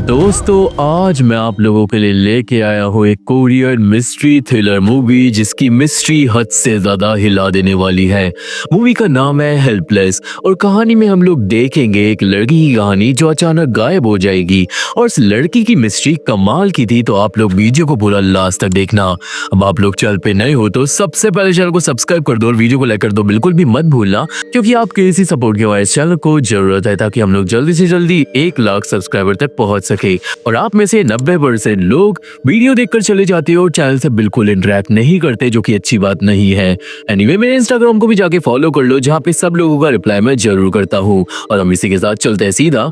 दोस्तों आज मैं आप लोगों के लिए लेके आया हूँ एक कोरियन मिस्ट्री थ्रिलर मूवी जिसकी मिस्ट्री हद से ज्यादा हिला देने वाली है। मूवी का नाम है हेल्पलेस और कहानी में हम लोग देखेंगे एक लड़की की कहानी जो अचानक गायब हो जाएगी और उस लड़की की मिस्ट्री कमाल की थी। तो आप लोग वीडियो को पूरा लास्ट तक देखना। अब आप लोग चैनल पे नए हो तो सबसे पहले चैनल को सब्सक्राइब कर दो और वीडियो को लाइक कर दो, बिल्कुल भी मत भूलना, क्योंकि आपके इसी सपोर्ट के वजह से चैनल को जरूरत है ताकि हम लोग जल्दी से जल्दी 1 लाख सब्सक्राइबर तक पहुंच सके। और आप में से 90% लोग वीडियो देखकर चले जाते हो और चैनल से बिल्कुल इंटरेक्ट नहीं करते, जो कि अच्छी बात नहीं है। एनीवे मेरे इंस्टाग्राम को भी जाके फॉलो कर लो, जहाँ पे सब लोगों का रिप्लाई मैं जरूर करता हूँ। और हम इसी के साथ चलते हैं सीधा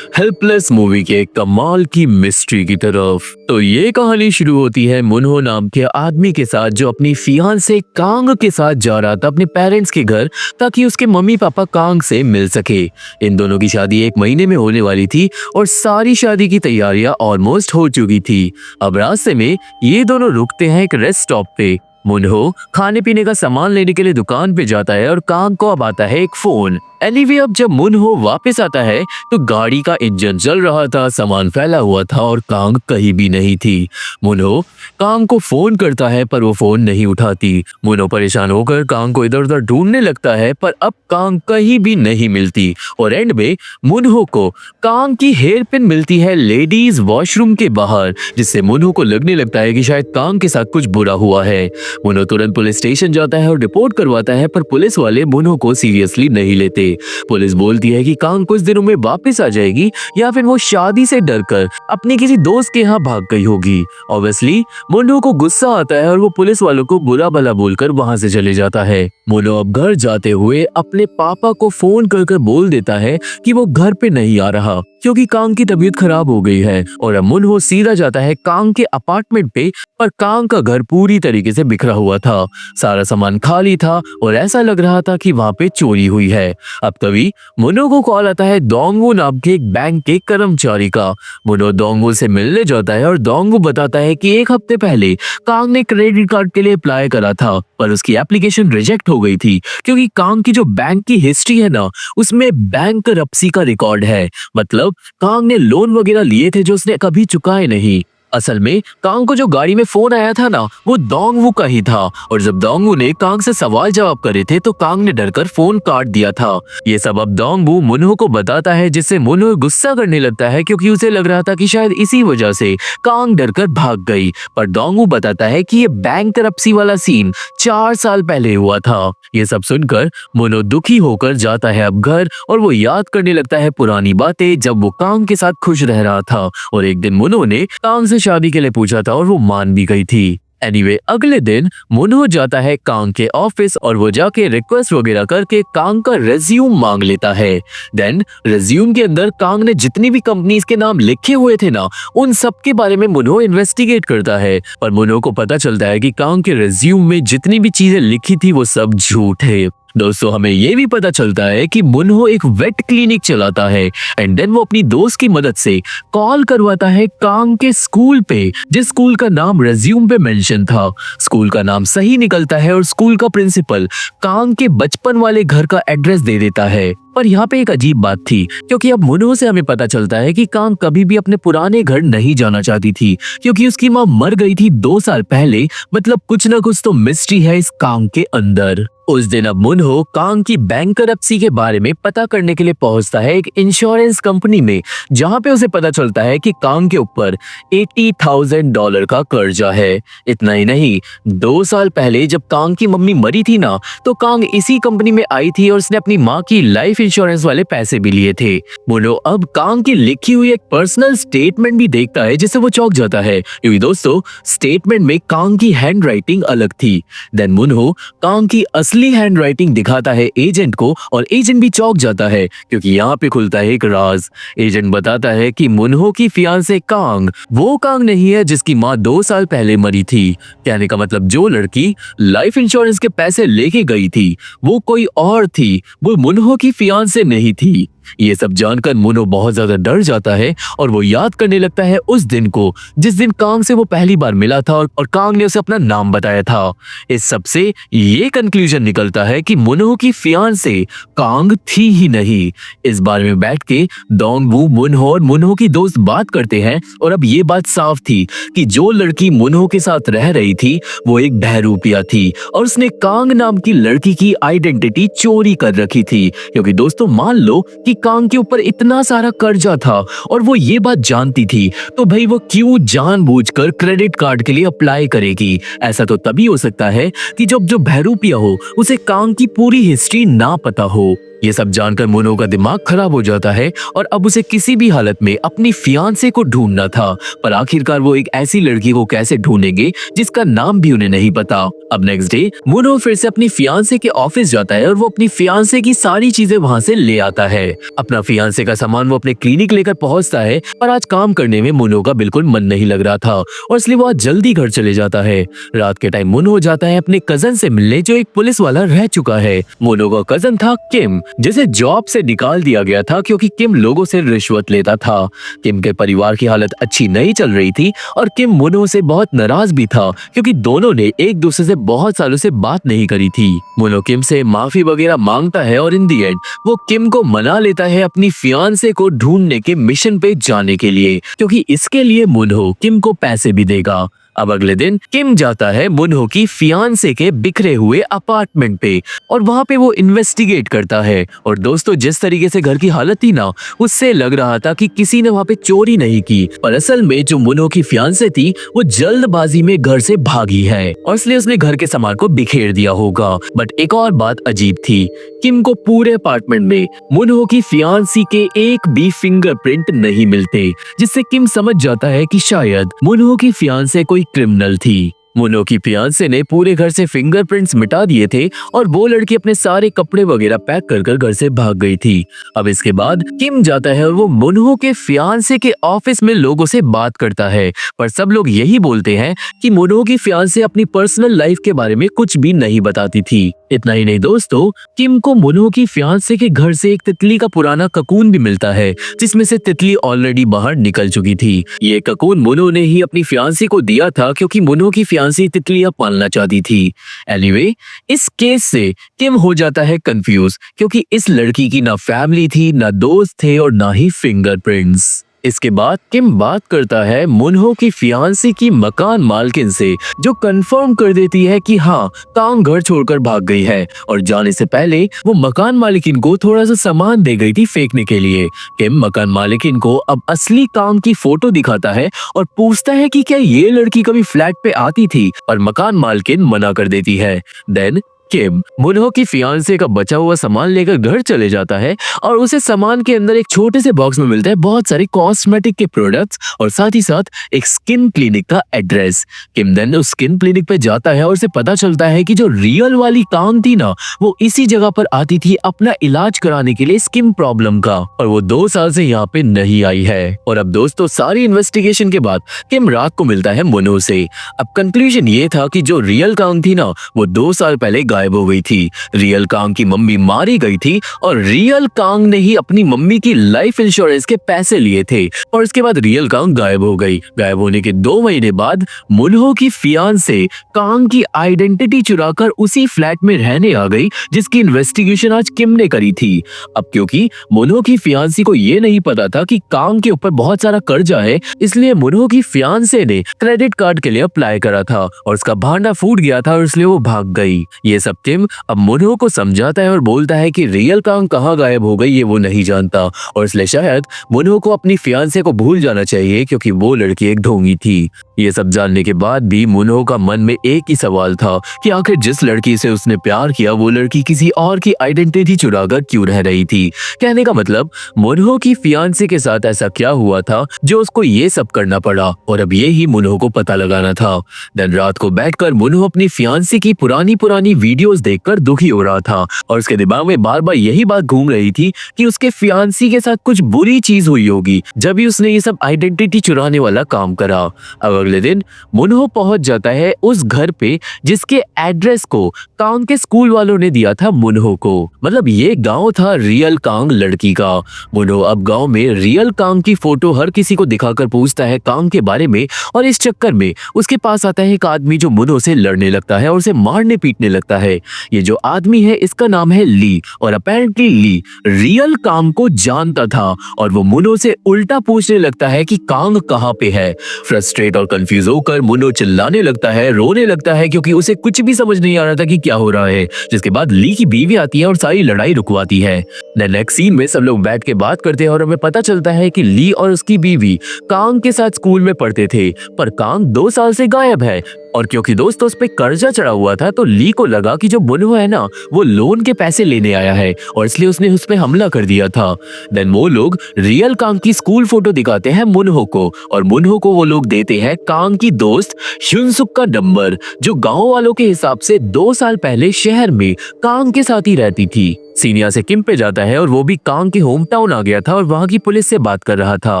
हेल्पलेस मूवी के कमाल की मिस्ट्री की तरफ। तो ये कहानी शुरू होती है मुनहो नाम के आदमी के साथ, जो अपनी फियांसे कांग के साथ जा रहा था अपने पेरेंट्स के घर ताकि उसके मम्मी पापा कांग से मिल सके। इन दोनों की शादी 1 महीने में होने वाली थी और सारी शादी की तैयारियां ऑलमोस्ट हो चुकी थी। अब रास्ते में ये दोनों रुकते हैं एक रेस्ट स्टॉप पे। मुनहो खाने पीने का सामान लेने के लिए दुकान पे जाता है और कांग को अब आता है एक फोन। एनीवे अब जब मुनहो वापस आता है तो गाड़ी का इंजन जल रहा था, सामान फैला हुआ था और कांग कहीं भी नहीं थी। मुनहो कांग को फोन करता है पर वो फोन नहीं उठाती। मुनहो परेशान होकर कांग को इधर उधर ढूंढने लगता है पर अब कांग कहीं भी नहीं मिलती और एंड में मुनहो को कांग की हेयर पिन मिलती है लेडीज वॉशरूम के बाहर, जिससे मुनहो को लगने लगता है कि शायद कांग के साथ कुछ बुरा हुआ है। मुनहो तुरंत पुलिस स्टेशन जाता है और रिपोर्ट करवाता है पर पुलिस वाले मुनहो को सीरियसली नहीं लेते। पुलिस बोलती है कि कांग कुछ दिनों में वापस आ जाएगी या फिर वो शादी से डरकर अपने किसी दोस्त के यहाँ भाग गई होगी। ऑब्वियसली मुनहो को गुस्सा आता है और वो पुलिस वालों को बुरा भला बोलकर वहां से चले जाता है। मुनहो अब घर जाते हुए अपने पापा को फोन कर बोल देता है कि वो घर पे नहीं आ रहा क्योंकि कांग की तबीयत खराब हो गई है। और अब मुनहो सीधा जाता है कांग के अपार्टमेंट पे, पर कांग का घर पूरी तरीके से बिखरा हुआ था, सारा सामान खाली था और ऐसा लग रहा था कि वहां पे चोरी हुई है। अब तभी मुनहो को कॉल आता है डोंगवू नाम के एक बैंक के कर्मचारी का। मुनहो डोंगवू से मिलने जाता है और डोंगवू बताता है कि 1 हफ्ते पहले कांग ने क्रेडिट कार्ड के लिए अप्लाई करा था पर उसकी एप्लीकेशन रिजेक्ट हो गई थी क्योंकि कांग की जो बैंक की हिस्ट्री है ना, उसमें बैंकरप्सी का रिकॉर्ड है। मतलब कांग ने लोन वगैरह लिए थे जो उसने कभी चुकाए नहीं। असल में कांग को जो गाड़ी में फोन आया था ना, वो डोंगवू का ही था और जब डोंगवू ने कांग से सवाल जवाब करे थे तो कांग ने डरकर फोन काट दिया था। ये सब अब डोंगवू मुनहो को बताता है, जिससे मुनहो गुस्सा करने लगता है क्योंकि उसे लग रहा था कि शायद इसी वजह से कांग डरकर भाग गई। पर डोंगवू बताता है कि ये बैंकरप्सी वाला सीन 4 साल पहले हुआ था। ये सब सुनकर मुनहो दुखी होकर जाता है अब घर और वो याद करने लगता है पुरानी बातें जब वो कांग के साथ खुश रह रहा था और एक दिन मुनहो ने कांग से शादी के लिए पूछा था और वो मान भी गई थी। एनीवे अगले दिन मुनहो जाता है कांग के ऑफिस और वो जाके रिक्वेस्ट वगैरह करके कांग का रेज्यूम मांग लेता है। देन रेज्यूम के अंदर कांग ने जितनी भी कंपनीज के नाम लिखे हुए थे ना, उन सब के बारे में मुनहो इन्वेस्टिगेट करता है। पर मुनहो को पता चलता है कि कांग के रेज्यूम में जितनी भी चीजें लिखी थी वो सब झूठ है। दोस्तों हमें ये भी पता चलता है कि मुनहो एक वेट क्लिनिक चलाता है एंड देन वो अपनी दोस्त की मदद से कॉल करवाता है कांग के स्कूल पे, जिस स्कूल का नाम रेज्यूम पे मेंशन था। स्कूल का नाम सही निकलता है और स्कूल का प्रिंसिपल कांग के बचपन वाले घर का एड्रेस दे देता है। पर यहाँ पे एक अजीब बात थी क्योंकि अब मुनहो से हमें पता चलता है कि कांग कभी भी अपने पुराने घर नहीं जाना चाहती थी क्योंकि उसकी माँ मर गई थी 2 साल पहले। मतलब कुछ ना कुछ तो मिस्ट्री है इस कांग के अंदर। उस दिन अब मुनहो कांग की बैंकरप्सी के बारे में पता करने के लिए पहुंचता है एक इंश्योरेंस कंपनी में, जहां पे उसे पता चलता है कि कांग के ऊपर $80,000 का कर्जा है। इतना ही नहीं, 2 साल पहले जब कांग की मम्मी मरी थी ना, तो कांग इसी कंपनी में आई थी और उसने अपनी माँ की लाइफ इंश्योरेंस वाले पैसे भी लिए थे। मुनहो अब कांग की लिखी हुई एक पर्सनल स्टेटमेंट भी देखता है जिससे वो चौंक जाता है क्योंकि दोस्तों स्टेटमेंट में कांग की हैंड राइटिंग अलग थी। देन मुनहो कांग की असली हैंड राइटिंग दिखाता है एजेंट को और एजेंट भी चौंक जाता है क्योंकि यहाँ पे खुलता है एक राज। एजेंट बताता है कि मुनहो की फियांसे कांग वो कांग नहीं है जिसकी माँ 2 साल पहले मरी थी। कहने का मतलब जो लड़की लाइफ इंश्योरेंस के पैसे लेके गई थी वो कोई और थी, वो मुनहो की फियांसे नहीं थी। ये सब जानकर मुनो बहुत ज्यादा डर जाता है और वो याद करने लगता है उस दिन को जिस दिन कांग से वो पहली बार मिला था और कांग ने उसे अपना नाम बताया था। इस सब से ये कंक्लूजन निकलता है कि मुनो की फियांसे कांग थी ही नहीं। इस बारे में बैठ के डोंगवू, मुनहो और मुनहो की दोस्त बात करते हैं और अब ये बात साफ थी कि जो लड़की मुनहो के साथ रह रही थी वो एक बहरूपिया थी और उसने कांग नाम की लड़की की आइडेंटिटी चोरी कर रखी थी। क्योंकि दोस्तों मान लो कि कांग के ऊपर इतना सारा कर्जा था और वो ये बात जानती थी तो भाई वो क्यों जानबूझकर क्रेडिट कार्ड के लिए अप्लाई करेगी। ऐसा तो तभी हो सकता है कि जब जो बहरूपिया हो उसे कांग की पूरी हिस्ट्री ना पता हो। ये सब जानकर मुनो का दिमाग खराब हो जाता है और अब उसे किसी भी हालत में अपनी फियांसे को ढूंढना था। पर आखिरकार वो एक ऐसी लड़की को कैसे ढूंढेंगे जिसका नाम भी उन्हें नहीं पता। अब नेक्स्ट डे मुनो फिर से अपनी फियांसे के ऑफिस जाता है और वो अपनी फियांसे की सारी चीजें वहां से ले आता है। अपना फियांसे का सामान वो अपने क्लिनिक लेकर पहुंचता है पर आज काम करने में मुनो का बिल्कुल मन नहीं लग रहा था और इसलिए वो आज जल्दी घर चले जाता है। रात के टाइम मुनो जाता है अपने कजन से मिलने जो एक पुलिस वाला रह चुका है। मुनो का कजन था किम जिसे जॉब से निकाल दिया गया था क्योंकि किम लोगों से रिश्वत लेता था। किम के परिवार की हालत अच्छी नहीं चल रही थी और किम मुनो से बहुत नाराज भी था क्योंकि दोनों ने एक दूसरे से बहुत सालों से बात नहीं करी थी। मुनो किम से माफी वगैरह मांगता है और इन दी एंड वो किम को मना लेता है अपनी फियांसे को ढूंढने के मिशन पे जाने के लिए क्योंकि इसके लिए मुनो किम को पैसे भी देगा। अब अगले दिन किम जाता है मुनहो की फियांसे के बिखरे हुए अपार्टमेंट पे और वहां पे वो इन्वेस्टिगेट करता है। और दोस्तों जिस तरीके से घर की हालत थी ना उससे लग रहा था कि किसी ने वहां पे चोरी नहीं की पर असल में जो मुनहो की फियांसे थी वो जल्दबाजी में घर से भागी है और इसलिए उसने घर के सामान को बिखेर दिया होगा। बट एक और बात अजीब थी, किम को पूरे अपार्टमेंट में मुनहो की फियांसी के एक भी फिंगरप्रिंट नहीं मिलते जिससे किम समझ जाता है कि शायद मुनहो की फियांसे कोई क्रिमिनल थी। मुनो की फियांसे ने पूरे घर से फिंगरप्रिंट्स मिटा दिए थे और वो लड़की अपने सारे कपड़े वगैरह पैक कर कर घर से भाग गई थी। अब इसके बाद किम जाता है और वो मुनहो के फियांसे के ऑफिस में लोगों से बात करता है पर सब लोग यही बोलते हैं कि मुनहो की फियांसे अपनी पर्सनल लाइफ के बारे में कुछ भी नहीं बताती थी। इतना ही नहीं दोस्तों, किम को मुनहो की फियांसे के घर से एक तितली का पुराना ककून भी मिलता है जिसमें से तितली ऑलरेडी बाहर निकल चुकी थी। ये ककून मुनहो ने ही अपनी फियांसी को दिया था क्योंकि मुनहो की फियांसी तितलियां पालना चाहती थी। एनीवे, इस केस से किम हो जाता है कंफ्यूज क्योंकि इस लड़की की ना फैमिली थी, ना दोस्त थे और ना ही फिंगरप्रिंट्स। इसके बाद किम बात करता है मुनहो की फियांसी की मकान मालकिन से जो कंफर्म कर देती है कि हाँ कांग घर छोड़कर भाग गई है और जाने से पहले वो मकान मालिकिन को थोड़ा सा सामान दे गई थी फेंकने के लिए। किम मकान मालिकिन को अब असली कांग की फोटो दिखाता है और पूछता है कि क्या ये लड़की कभी फ्लैट पे आती थी और मकान मालकिन मना कर देती है। देन किम मुनहो की फियांसे का बचा हुआ सामान लेकर घर चले जाता है और उसे सामान के अंदर एक छोटे से बॉक्स में मिलता है बहुत सारे कॉस्मेटिक के प्रोडक्ट्स और साथ ही साथ एक स्किन क्लिनिक का एड्रेस। किम देन उस स्किन क्लिनिक पे जाता है और उसे पता चलता है कि जो रियल वाली कांग थी ना वो इसी जगह पर आती थी अपना इलाज कराने के लिए स्किन प्रॉब्लम का और वो 2 साल से यहाँ पे नहीं आई है। और अब दोस्तों सारी इन्वेस्टिगेशन के बाद किम रात को मिलता है मुनहो से। अब कंक्लूजन ये था कि जो रियल कांग थी ना वो 2 साल पहले गायब हो गई थी। रियल कांग की मम्मी मारी गई थी और रियल कांग ने ही अपनी मम्मी की लाइफ इंश्योरेंस के पैसे लिए थे और इसके बाद रियल कांग गायब हो गई। गायब होने के 2 महीने बाद मुनहो की फियांसे कांग की आइडेंटिटी चुराकर उसी फ्लैट में रहने आ गई जिसकी इन्वेस्टिगेशन आज किम ने करी थी। अब क्योंकि मुनहो की फियांसी को ये नहीं पता था कि कांग के ऊपर बहुत सारा कर्जा है इसलिए मुनहो की फियांसे ने क्रेडिट कार्ड के लिए अप्लाई करा था और उसका भांडा फूट गया था और इसलिए वो भाग गई। ये सब किम अब मुनहो को समझाता है और बोलता है कि रियल कांग कहाँ गायब हो गई ये वो नहीं जानता और इसलिए शायद मुनहो को अपनी फियांसे को भूल जाना चाहिए क्योंकि वो लड़की एक ढोंगी थी। ये सब जानने के बाद भी मुनहो का मन में एक ही सवाल था कि आखिर जिस लड़की से उसने प्यार किया वो लड़की किसी और की आइडेंटिटी चुराकर क्यों रह रही थी। कहने का मतलब मुनहो की फियांसे के साथ ऐसा क्या हुआ था जो उसको ये सब करना पड़ा और अब ये ही मुनहो को पता लगाना था। दिन रात को बैठकर मुनहो अपनी फियांसे की पुरानी वीडियोस देखकर दुखी हो रहा था और उसके दिमाग में बार बार यही बात घूम रही थी कि उसके फियांसी के साथ कुछ बुरी चीज हुई होगी जब भी उसने ये सब आइडेंटिटी चुराने वाला काम करा। अब अगले दिन मुनहो पहुंच जाता है उस घर पे जिसके एड्रेस को कांग के स्कूल वालों ने दिया था मुनहो को। मतलब ये गांव था रियल कांग लड़की का। मुनहो अब गांव में रियल कांग की फोटो हर किसी को दिखाकर पूछता है कांग के बारे में और इस चक्कर में उसके पास आता है एक आदमी जो मुनहो से लड़ने लगता है और उसे मारने पीटने लगता है। ये जो आदमी है इसका नाम है ली और अपेरेंटली ली रियल कांग को जानता था और वो मुनहो से उल्टा पूछने लगता है कि कांग कहाँ पे है। फ्रस्ट्रेट और कंफ्यूज होकर मुनहो चिल्लाने लगता है, रोने लगता है क्योंकि उसे कुछ भी समझ नहीं आ रहा था कि क्या हो रहा है। जिसके बाद ली की बीवी आती है और सारी लड़ाई रुकवाती है। नेक्स्ट सीन में सब लोग बैठ के बात करते हैं और हमें पता चलता है कि ली और उसकी बीवी कांग के साथ स्कूल में पढ़ते थे पर कांग 2 साल से गायब है। और क्योंकि दोस्तों उस पे कर्जा चढ़ा हुआ था तो ली को लगा कि जो मुनहो है ना वो लोन के पैसे लेने आया है और इसलिए उसने उस पे हमला कर दिया था। देन वो लोग रियल कांग की स्कूल फोटो दिखाते हैं मुनहो को और मुनहो को वो लोग देते हैं कांग की दोस्त ह्युनसुक का नंबर जो गांव वालों के हिसाब से 2 साल पहले शहर में कांग के साथ ही रहती थी। सीनिया से किम पे जाता है और वो भी कांग के होम टाउन आ गया था और वहां की पुलिस से बात कर रहा था।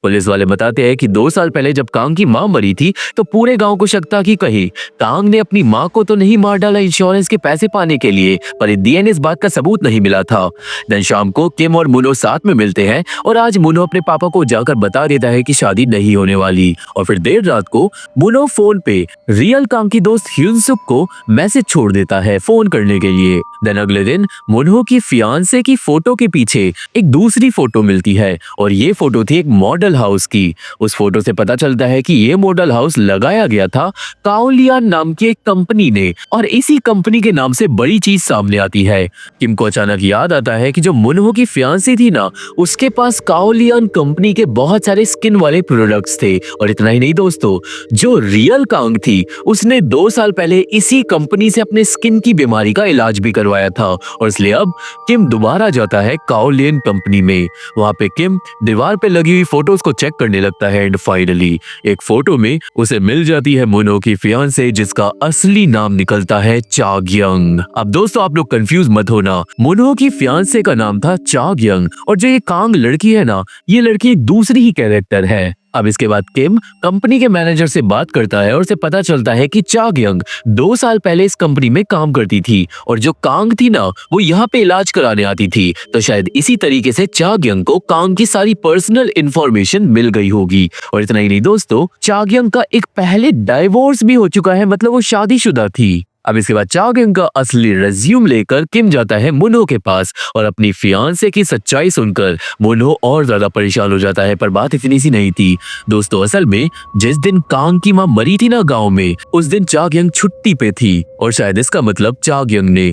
पुलिस वाले बताते हैं कि 2 साल पहले जब कांग की मां मरी थी तो पूरे गांव को शक था कि कहीं कांग ने अपनी मां को तो नहीं मार डाला इंश्योरेंस के पैसे पाने के लिए, पर डीएनए इस बात का सबूत नहीं मिला था। देन शाम को किम और मुनहो साथ में मिलते हैं और आज मुनहो अपने पापा को जाकर बता देता है कि शादी नहीं होने वाली। और फिर देर रात को मुनहो फोन पे रियल कांग की दोस्त ह्युनसुक को मैसेज छोड़ देता है फोन करने के लिए। देन अगले दिन मुनहो की फियांसे की फोटो के पीछे एक दूसरी फोटो मिलती है और ये फोटो थी एक मॉडल हाउस की। उस फोटो से पता चलता है कि ये मॉडल हाउस लगाया गया था काओलियान नाम की एक कंपनी ने और इसी कंपनी के नाम से बड़ी चीज सामने आती है। किम को अचानक याद आता है कि जो मुनहो की फियांसी थी ना उसके पास काओलियान कंपनी के बहुत सारे स्किन वाले प्रोडक्ट्स थे। और इतना ही नहीं दोस्तों, जो रियल कांग थी उसने 2 साल पहले इसी कंपनी से अपने स्किन की बीमारी का इलाज भी करवाया था और इसलिए अब किम दोबारा जाता है काओलियन कंपनी में। वहां पे किम दीवार पे लगी हुई फोटोज को चेक करने लगता है एंड फाइनली एक फोटो में उसे मिल जाती है मुनहो की फियांसे जिसका असली नाम निकलता है चागयंग। अब दोस्तों आप लोग कंफ्यूज मत होना, मुनहो की फियांसे का नाम था चागयंग और जो ये कांग लड़की है ना ये लड़की एक दूसरी ही कैरेक्टर है। अब इसके बाद किम कंपनी के मैनेजर से बात करता है और उसे पता चलता है कि चागयंग 2 साल पहले इस कंपनी में काम करती थी और जो कांग थी ना वो यहाँ पे इलाज कराने आती थी। तो शायद इसी तरीके से चागयंग को कांग की सारी पर्सनल इंफॉर्मेशन मिल गई होगी। और इतना ही नहीं दोस्तों, चागयंग का एक पहले डाइवोर्स भी हो चुका है, मतलब वो शादीशुदा थी। अब इसके बाद चागयंग का असली रेज्यूम लेकर किम जाता है मुनहो के पास और अपनी फियांसे की सच्चाई सुनकर मुनहो और ज्यादा परेशान हो जाता है। पर बात इतनी सी नहीं थी दोस्तों, असल में जिस दिन कांग की मां मरी थी ना गांव में उस दिन चागयंग छुट्टी पे थी और शायद इसका मतलब चागयंग ने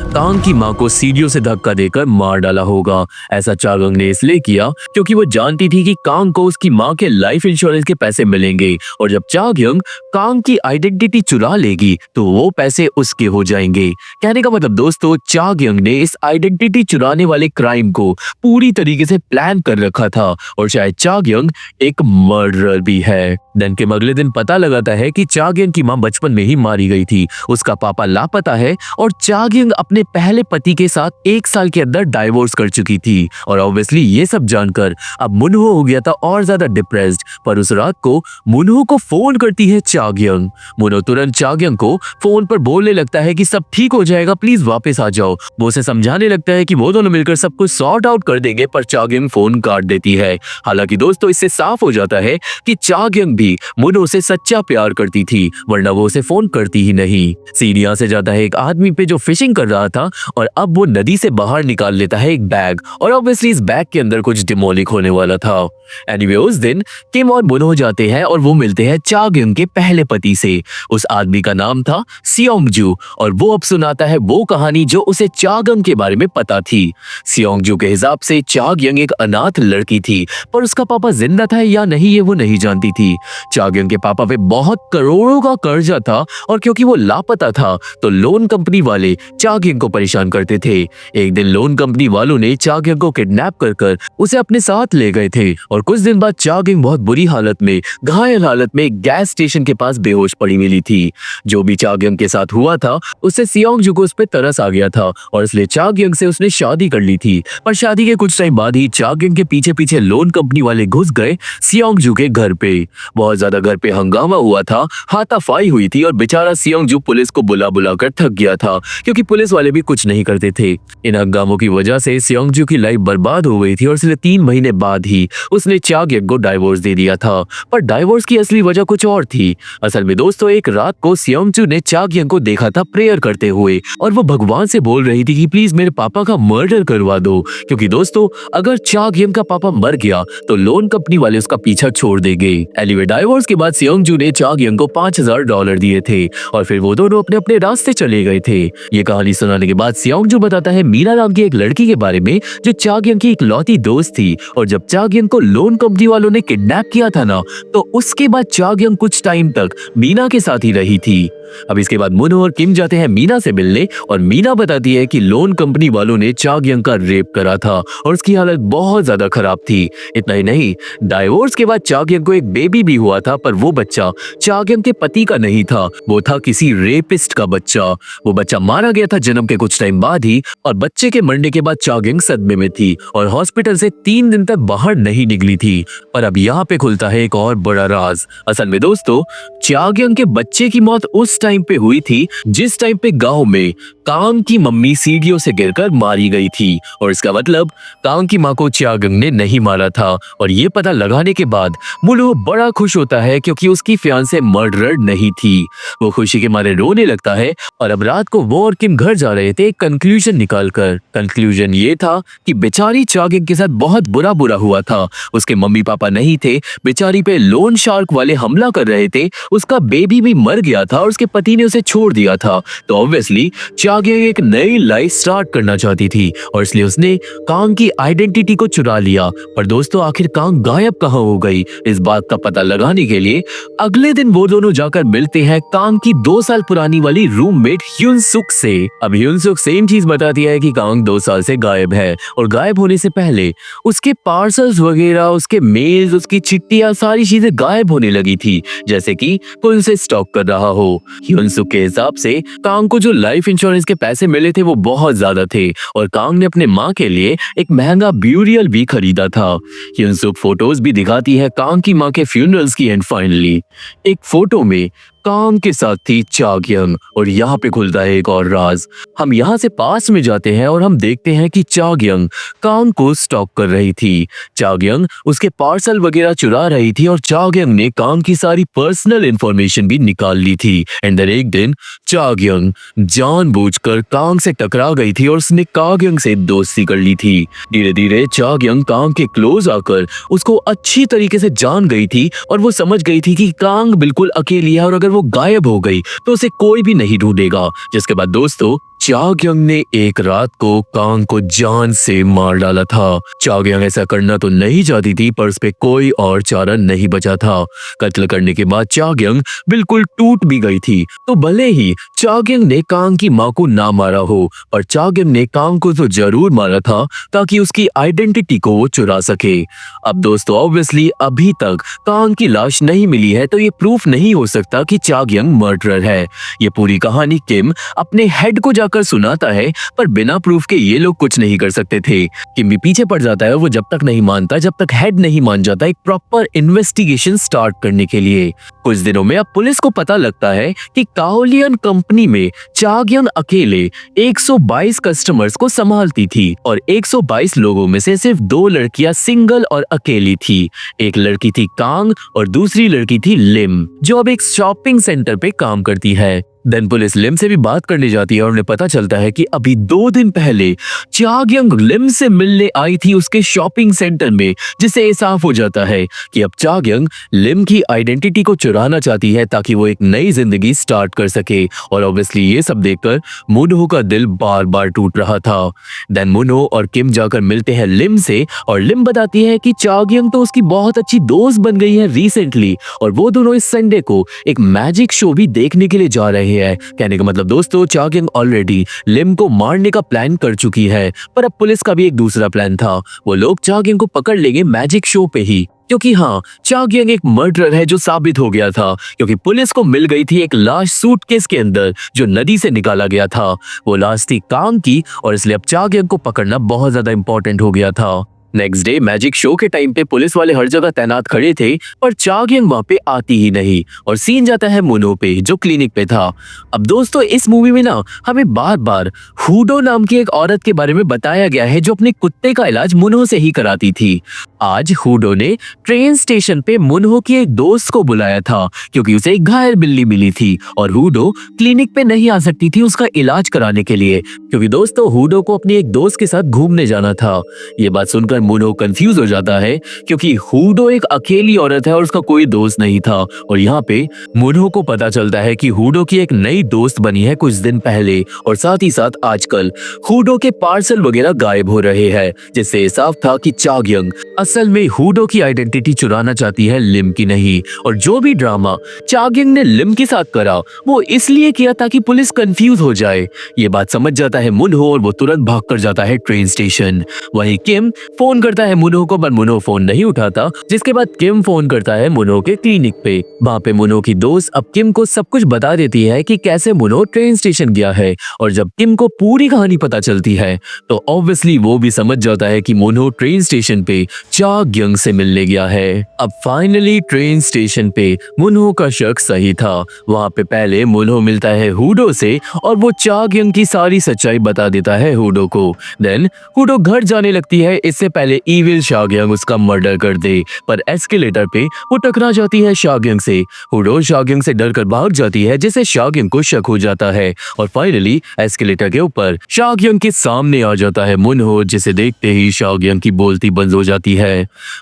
कांग की मां को सीढ़ियों से धक्का देकर मार डाला होगा। ऐसा चागयंग ने इसलिए किया क्योंकि वो जानती थी कि कांग को उसकी मां के लाइफ इंश्योरेंस के पैसे मिलेंगे और जब चागयंग कांग की आइडेंटिटी चुरा लेगी तो वो पैसे उसके हो जाएंगे। कहने का मतलब दोस्तों, चागयंग ने इस आइडेंटिटी चुराने वाले क्राइम को पूरी तरीके से प्लान कर रखा था और शायद चागयंग एक मर्डरर भी है। देन किम अगले दिन पता लगाता है कि चागयंग की मां बचपन में ही मारी गई थी, उसका पापा लापता है और चागयंग अपने पहले पति के साथ 1 साल के अंदर डाइवोर्स कर चुकी थी। और ऑब्वियसली ये सब जानकर अब मुनहो हो गया था और ज्यादा डिप्रेस्ड। पर उस रात को मुनहो को फोन करती है चागयंग। मुनहो तुरंत चागयंग को फोन पर बोलने लगता है कि सब ठीक हो जाएगा, प्लीज वापस आ जाओ। वो उसे समझाने लगता है कि वो दोनों मिलकर सब कुछ सॉर्ट आउट कर देंगे, पर चागयंग फोन काट देती है। हालांकि दोस्तों इससे साफ हो जाता है कि चागयंग भी मुनहो से सच्चा प्यार करती थी, वरना वो उसे फोन करती ही नहीं। सीढ़ियां से जाता है एक आदमी पे जो फिशिंग कर रहा था और अब वो नदी से बाहर निकाल लेता है एक बैग और ऑब्वियसली इस बैग के अंदर कुछ डिमोलिक होने वाला था। एनीवे उस दिन किम और मुनहो जाते हैं और वो मिलते हैं चागयंग के पहले पति से। उस आदमी का नाम था सियोंगजू और वो अब सुनाता है वो कहानी जो उसे चागयंग के बारे में पता थी। सियोंगजू के हिसाब से चागयंग एक अनाथ लड़की थी, पर उसका पापा जिंदा था या नहीं ये वो नहीं जानती थी। चागयंग के पापा पे बहुत करोड़ों का कर्जा था और क्योंकि वो लापता था तो लोन कंपनी वाले चागयंग को परेशान करते थे। एक दिन लोन कंपनी वालों ने चाग्यंग को किडनैप कर उसे अपने साथ ले गए थे और कुछ दिन बाद चाग्यंग बहुत बुरी हालत में, घायल हालत में एक गैस स्टेशन के पास बेहोश पड़ी मिली थी। जो भी चाग्यंग के साथ हुआ था उससे सियोंगजू को उस पर तरस आ गया था और इसलिए चाग्यंग से उसने शादी कर ली थी। पर शादी के कुछ टाइम बाद ही चाग्यंग के पीछे पीछे लोन कंपनी वाले घुस गए सियोंगजू के घर पे। बहुत ज्यादा घर पे हंगामा हुआ था, हाथापाई हुई थी और बेचारा सियोंगजू पुलिस को बुला बुला कर थक गया था क्योंकि पुलिस वाले भी कुछ नहीं करते थे। इन हंगामों की वजह से सियोंगजू की लाइफ बर्बाद हो गई थी और इसलिए 3 महीने बाद ही उसने चाग्यंग को डाइवोर्स दे दिया था। पर डाइवोर्स की असली वजह कुछ और थी। असल में दोस्तों एक रात को सियोंगजू ने चाग्यंग को देखा था प्रेयर करते हुए और वो भगवान से बोल रही थी कि प्लीज मेरे पापा का मर्डर करवा दो, क्योंकि दोस्तों अगर चाग्यंग का पापा मर गया तो लोन कंपनी वाले उसका पीछा छोड़ देंगे। एनीवे डाइवोर्स के बाद सियोंगजू ने चाग्यंग को $5000 दिए थे और फिर वो दोनों अपने अपने रास्ते चले गए थे। ये कहानी सुनाने के बाद सियोंगजू बताता है मीना नाम की एक लड़की के बारे में जो चाग्यंग की इकलौती दोस्त थी और जब चाग्यंग को लोन कंपनी वालों ने किडनैप किया था ना तो उसके बाद चाग्यंग कुछ टाइम तक मीना के साथ ही रही थी। अब इसके बाद मुनो और किम जाते हैं मीना से मिलने और मीना बताती है कि लोन कंपनी वालों ने चाग्यंग का रेप करा था और उसकी हालत बहुत ज्यादा खराब थी। इतना ही नहीं, डाइवोर्स के बाद चाग्यंग को एक बेबी भी हुआ था पर वो बच्चा चाग्यंग के पति का नहीं था, वो था किसी रेपिस्ट का बच्चा। वो बच्चा मारा गया था जन्म के कुछ टाइम बाद ही और बच्चे के मरने के बाद चाग्यंग सदमे में थी और हॉस्पिटल से 3 दिन तक बाहर नहीं निकली थी। पर अब यहाँ पे खुलता है एक और बड़ा राज। असल में दोस्तों चाग्यंग के बच्चे की मौत उस टाइम पे हुई थी जिस टाइम पे गांव में कांग की मम्मी सीढ़ियों से गिरकर मारी गई थी और इसका मतलब कांग की मां को चाग्यंग ने नहीं मारा था। और ये पता लगाने के बाद मुनो बड़ा खुश होता है क्योंकि उसकी फियांसे मर्डरर नहीं थी। वो खुशी के मारे रोने लगता है और अब रात को वो और किम घर जा रहे थे कंक्लूजन निकालकर। कंक्लूजन ये था कि बेचारी चाग्यंग के साथ बहुत बुरा हुआ था। उसके मम्मी पापा नहीं थे, बेचारी पे लोन शार्क वाले हमला कर रहे थे, उसका बेबी भी मर गया था और उसके पति ने उसे छोड़ दिया था। तो ऑब्वियसली चाग्यंग एक नई लाइफ स्टार्ट करना चाहती थी और इसलिए उसने कांग की आइडेंटिटी को चुरा लिया। पर दोस्तों आखिर कांग गायब कहाँ हो गई, इस बात का पता लगाने के लिए अगले दिन वो दोनों जाकर मिलते हैं कांग की 2 साल पुरानी वाली रूममेट ह्युनसुक से। अब ह्युनसुक सेम चीज बताती है कि कांग 2 साल से गायब है और गायब होने से पहले उसके पार्सल्स वगैरह, उसके मेल्स, उसकी चिट्ठियां, सारी चीजें गायब होने लगी थी जैसे कि कोई उसे स्टॉक कर रहा हो। ह्युनसुक के हिसाब से कांग को जो लाइफ इंश्योरेंस के पैसे मिले थे वो बहुत ज्यादा थे और कांग ने अपने माँ के लिए एक महंगा ब्यूरियल भी खरीदा था। ह्युनसुक फोटोज भी दिखाती है कांग की माँ के फ्यूनरल्स की एंड फाइनली एक फोटो में कांग के साथ थी चाग्यंग। और यहाँ पे खुलता है एक और राज। हम यहाँ से पास में जाते हैं और हम देखते हैं कि चाग्यंग कांग को स्टॉक कर रही थी। चाग्यंग उसके पार्सल वगैरह चुरा रही थी और चाग्यंग ने कांग की सारी पर्सनल इंफॉर्मेशन भी निकाल ली थी। एंड देन एक दिन चाग्यंग जानबूझकर कांग से टकरा गई थी और उसने कांग से दोस्ती कर ली थी। धीरे धीरे चाग्यंग कांग के क्लोज आकर उसको अच्छी तरीके से जान गई थी और वो समझ गई थी कि कांग बिल्कुल अकेली है और अगर वो गायब हो गई तो उसे कोई भी नहीं ढूंढेगा। जिसके बाद दोस्तों चाग्यंग ने एक रात को कांग को जान से मार डाला था। चाग्यंग ऐसा करना तो नहीं चाहती थी पर उस पे कोई और चारा नहीं बचा था। कत्ल करने के बाद चाग्यंग बिल्कुल टूट भी गई थी। तो भले ही चाग्यंग ने कांग की मां को ना मारा हो पर चाग्यंग ने कांग को तो जरूर मारा था ताकि उसकी आइडेंटिटी को वो चुरा सके। अब दोस्तों ऑब्वियसली अभी तक कांग की लाश नहीं मिली है तो ये प्रूफ नहीं हो सकता कि चाग्यंग मर्डरर है। ये पूरी कहानी किम अपने हेड को जाकर सुनाता है पर बिना प्रूफ के ये लोग कुछ नहीं कर सकते थे। किम भी पीछे पड़ जाता है, वो जब तक नहीं मानता जब तक हेड नहीं मान जाता एक प्रॉपर इन्वेस्टिगेशन स्टार्ट करने के लिए। कुछ दिनों में अब पुलिस को पता लगता है कि काओलियन कंपनी में चाग्यंग अकेले 122 कस्टमर्स को संभालती थी और 122 लोगों में से सिर्फ 2 लड़कियां सिंगल और अकेली थी। एक लड़की थी कांग और दूसरी लड़की थी लिम जो अब एक शॉपिंग सेंटर पे काम करती है। देन पुलिस लिम से भी बात करने जाती है और उन्हें पता चलता है कि अभी 2 दिन पहले चाग्यंग लिम से मिलने आई थी उसके शॉपिंग सेंटर में, जिससे ये साफ हो जाता है कि अब चाग्यंग लिम की आइडेंटिटी को चुराना चाहती है ताकि वो एक नई जिंदगी स्टार्ट कर सके। और ऑब्वियसली ये सब देखकर मुनो का दिल बार बार टूट रहा था। देन मुनो और किम जाकर मिलते हैं लिम से और लिम बताती है कि चाग्यंग तो उसकी बहुत अच्छी दोस्त बन गई है रिसेंटली और वो दोनों इस संडे को एक मैजिक शो भी देखने के लिए जा रहे रहे हैं। कहने का मतलब दोस्तों, चागिंग ऑलरेडी लिम को मारने का प्लान कर चुकी है, पर अब पुलिस का भी एक दूसरा प्लान था। वो लोग चागिंग को पकड़ लेंगे मैजिक शो पे ही, क्योंकि हाँ, चागिंग एक मर्डरर है जो साबित हो गया था, क्योंकि पुलिस को मिल गई थी एक लाश सूटकेस के अंदर जो नदी से निकाला गया था। वो लाश थी कांग की, और इसलिए अब चागिंग को पकड़ना बहुत ज्यादा इंपॉर्टेंट हो गया था। नेक्स्ट डे मैजिक शो के टाइम पे पुलिस वाले हर जगह तैनात खड़े थे, पर चागिंग वहां पे आती ही नहीं, और सीन जाता है मुनो पे जो क्लिनिक पे था। अब दोस्तों, इस मूवी में ना हमें बार बार हुडो नाम की एक औरत के बारे में बताया गया है जो अपने कुत्ते का इलाज मुनो से ही कराती थी। आज हुडो ने ट्रेन स्टेशन पे मुनो की एक दोस्त को बुलाया था, क्योंकि उसे एक घायल बिल्ली मिली थी और हुडो क्लिनिक पे नहीं आ सकती थी उसका इलाज कराने के लिए, क्योंकि दोस्तों हुडो को अपनी एक दोस्त के साथ घूमने जाना था। ये बात सुनकर मुनो कंफ्यूज हो जाता है, क्योंकि हुडो एक अकेली औरत है और उसका कोई दोस्त नहीं था। और यहाँ पे मुनो को पता चलता है कि हुडो की एक नई दोस्त बनी है कुछ दिन पहले, और साथ ही साथ आजकल हुडो के पार्सल वगैरह गायब हो रहे हैं, जिससे साफ था कि चागिंग असल में हुडो की आइडेंटिटी चुराना चाहती है, लिम की नहीं। और जो भी ड्रामा चागिंग ने लिम के साथ करा वो इसलिए किया ताकि पुलिस कंफ्यूज हो जाए। ये बात समझ जाता है मुनो और वो तुरंत भाग कर जाता है ट्रेन स्टेशन। वहीं किम फोन करता है मुनो को, पर मुनो फोन नहीं उठाता, जिसके बाद किम फोन करता है मुनो के क्लिनिक पे। वहाँ पे मुनो की दोस्त अब किम को सब कुछ बता देती है कि कैसे मुनो ट्रेन स्टेशन गया है, और जब किम को पूरी कहानी पता चलती है तो ऑब्वियसली वो भी समझ जाता है कि मुनो ट्रेन स्टेशन पे चागिंग से मिलने गया है। अब फाइनली ट्रेन स्टेशन पे मुनो का शक सही था। वहाँ पे पहले मुनो मिलता है हुडो से और वो चागिंग की सारी सच्चाई बता देता है हुडो को। देन हुडो घर जाने लगती है, इससे पहले इविल चागिंग उसका मर्डर कर दे, पर एस्केलेटर पे वो टकरा जाती है चागिंग से। हुडो चागिंग से डर कर भाग जाती है, जिससे चागिंग को शक हो जाता है, और फाइनली एस्केलेटर के ऊपर चागिंग के सामने आ जाता है मुनो, जिसे देखते ही चागिंग की बोलती बंद हो जाती है।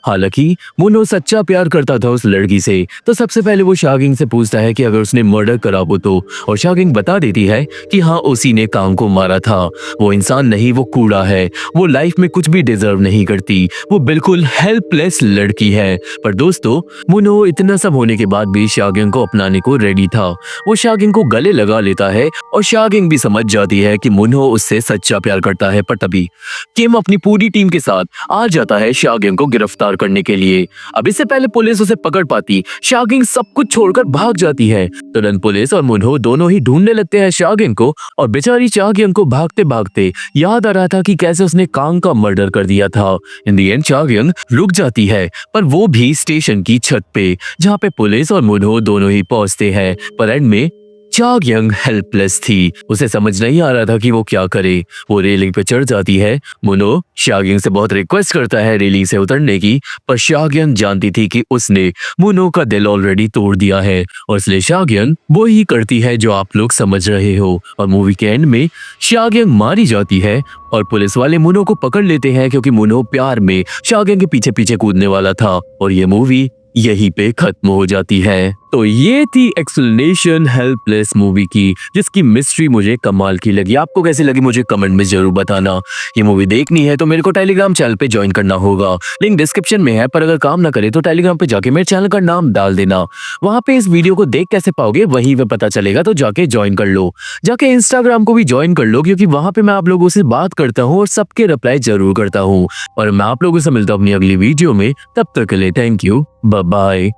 हालांकि मुनो सच्चा प्यार करता था उस लड़की से, तो सबसे पहले वो चागिंग से पूछता है कि अगर उसने मर्डर करा हो तो, और चागिंग बता देती है कि हाँ उसी ने कांग को मारा था। वो इंसान नहीं, वो कूड़ा है, वो लाइफ में कुछ भी डिजर्व नहीं करती, वो बिल्कुल हेल्पलेस लड़की है। पर दोस्तों, मुनो इतना सब होने के बाद भी चागिंग को अपनाने को रेडी था। वो चागिंग को गले लगा लेता है और चागिंग भी समझ जाती है कि मुनो उससे सच्चा प्यार करता है। पर तभी किम अपनी पूरी टीम के साथ आ जाता है चागिंग को गिरफ्तार करने के लिए। अब इससे पहले पुलिस उसे पकड़ पाती, चागिंग सब कुछ छोड़कर भाग जाती है। तुरंत पुलिस और मुनो दोनों ही ढूंढने लगते हैं चागिंग को, और बेचारी चागिंग को भागते भागते याद आ रहा था कि कैसे उसने कांग का मर्डर कर दिया था। इन दी एंड चागिंग रुक जाती है, पर वो भी स्टेशन की छत पे, जहाँ पे पुलिस और मुनो दोनों ही पहुंचते हैं। पर एंड में चागिंग हेल्पलेस थी, उसे समझ नहीं आ रहा था कि वो क्या करे। वो रेलिंग पे चढ़ जाती है। मुनो चागिंग से बहुत रिक्वेस्ट करता है रेलिंग से उतरने की, पर चागिंग जानती थी कि उसने मुनो का दिल ऑलरेडी तोड़ दिया है, और इसलिए चागिंग वो ही करती है जो आप लोग समझ रहे हो। और मूवी के एंड में चागिंग मारी जाती है, और पुलिस वाले मुनो को पकड़ लेते हैं, क्योंकि मुनो प्यार में चागिंग के पीछे पीछे कूदने वाला था। और ये मूवी यहीं पे खत्म हो जाती है। तो ये थी एक्सप्लेनेशन हेल्पलेस मूवी की, जिसकी मिस्ट्री मुझे कमाल की लगी। आपको कैसी लगी मुझे कमेंट में जरूर बताना। ये मूवी देखनी है तो मेरे को टेलीग्राम चैनल पे ज्वाइन करना होगा, लिंक डिस्क्रिप्शन में है। पर अगर काम ना करे तो टेलीग्राम पे जाके मेरे चैनल का नाम डाल देना, वहां पे इस वीडियो को देख कैसे पाओगे वहीं पे पता चलेगा, तो जाके ज्वाइन कर लो। जाके इंस्टाग्राम को भी ज्वाइन कर लो, क्योंकि वहां पे मैं आप लोगों से बात करता हूँ और सबके रिप्लाई जरूर करता हूँ। और मैं आप लोगों से मिलता हूँ अपनी अगली वीडियो में, तब तक के लिए थैंक यू, बाय बाय।